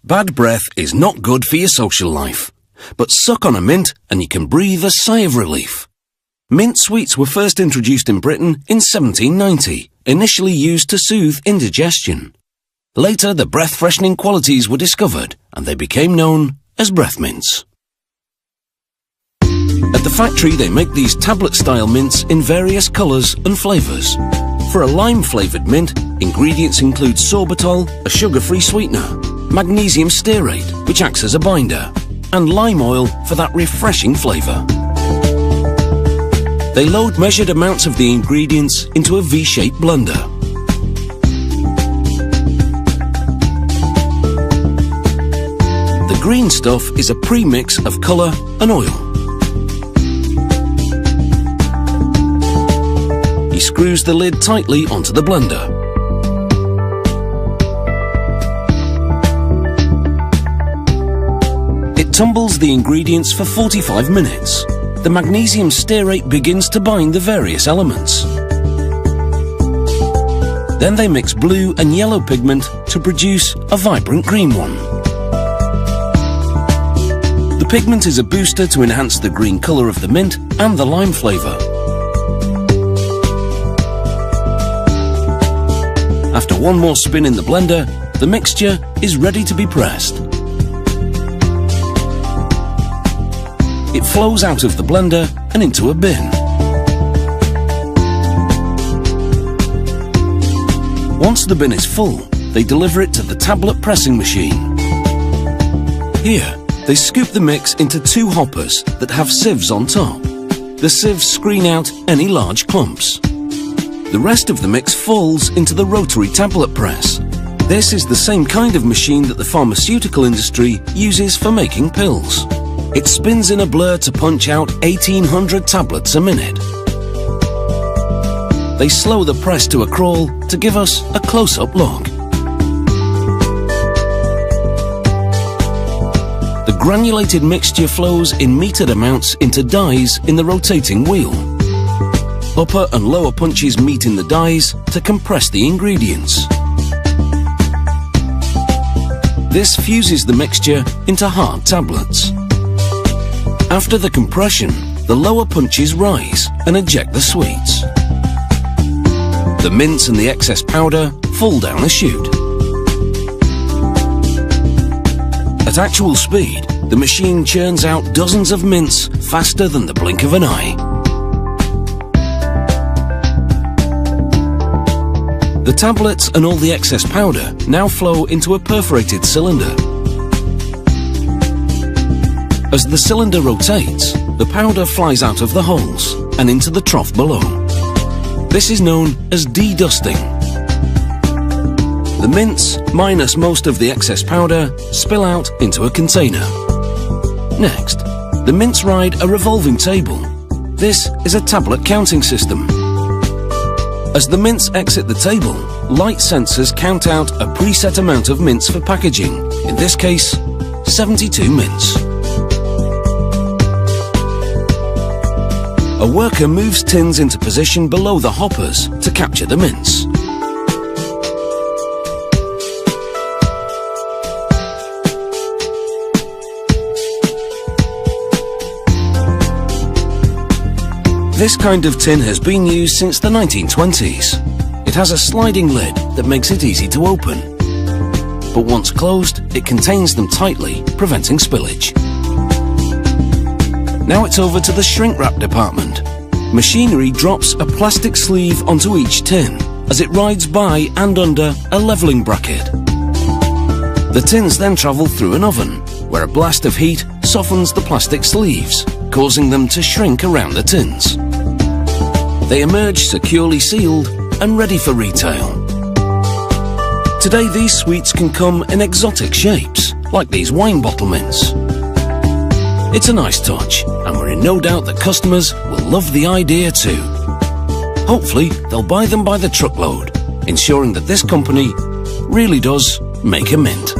Bad breath is not good for your social life, but suck on a mint and you can breathe a sigh of relief. Mint sweets were first introduced in Britain in 1790, initially used to soothe indigestion. Later, the breath-freshening qualities were discovered and they became known as breath mints. At the factory, they make these tablet-style mints in various colours and flavours. For a lime-flavoured mint, ingredients include sorbitol, a sugar-free sweetener, magnesium stearate, which acts as a binder, and lime oil for that refreshing flavour. They load measured amounts of the ingredients into a V-shaped blender. The green stuff is a pre-mix of colour and oil. He screws the lid tightly onto the blender. It tumbles the ingredients for 45 minutes. The magnesium stearate begins to bind the various elements. Then they mix blue and yellow pigment to produce a vibrant green one. The pigment is a booster to enhance the green colour of the mint and the lime flavour. After one more spin in the blender, the mixture is ready to be pressed. It flows out of the blender and into a bin. Once the bin is full, they deliver it to the tablet pressing machine. Here, they scoop the mix into 2 hoppers that have sieves on top. The sieves screen out any large clumps. The rest of the mix falls into the rotary tablet press. This is the same kind of machine that the pharmaceutical industry uses for making pills. It spins in a blur to punch out 1,800 tablets a minute. They slow the press to a crawl to give us a close-up look. The granulated mixture flows in metered amounts into dies in the rotating wheel. Upper and lower punches meet in the dies to compress the ingredients. This fuses the mixture into hard tablets. After the compression, the lower punches rise and eject the sweets. The mints and the excess powder fall down a chute. At actual speed, the machine churns out dozens of mints faster than the blink of an eye. The tablets and all the excess powder now flow into a perforated cylinder. As the cylinder rotates, the powder flies out of the holes and into the trough below. This is known as dedusting. The mints, minus most of the excess powder, spill out into a container. Next, the mints ride a revolving table. This is a tablet counting system. As the mints exit the table, light sensors count out a preset amount of mints for packaging, in this case, 72 mints. A worker moves tins into position below the hoppers to capture the mints. This kind of tin has been used since the 1920s. It has a sliding lid that makes it easy to open. But once closed, it contains them tightly, preventing spillage. Now it's over to the shrink wrap department. Machinery drops a plastic sleeve onto each tin as it rides by and under a levelling bracket. The tins then travel through an oven, where a blast of heat softens the plastic sleeves, causing them to shrink around the tins. They emerge securely sealed and ready for retail. Today these sweets can come in exotic shapes, like these wine bottle mints. It's a nice touch, and we're in no doubt that customers will love the idea too. Hopefully, they'll buy them by the truckload, ensuring that this company really does make a mint.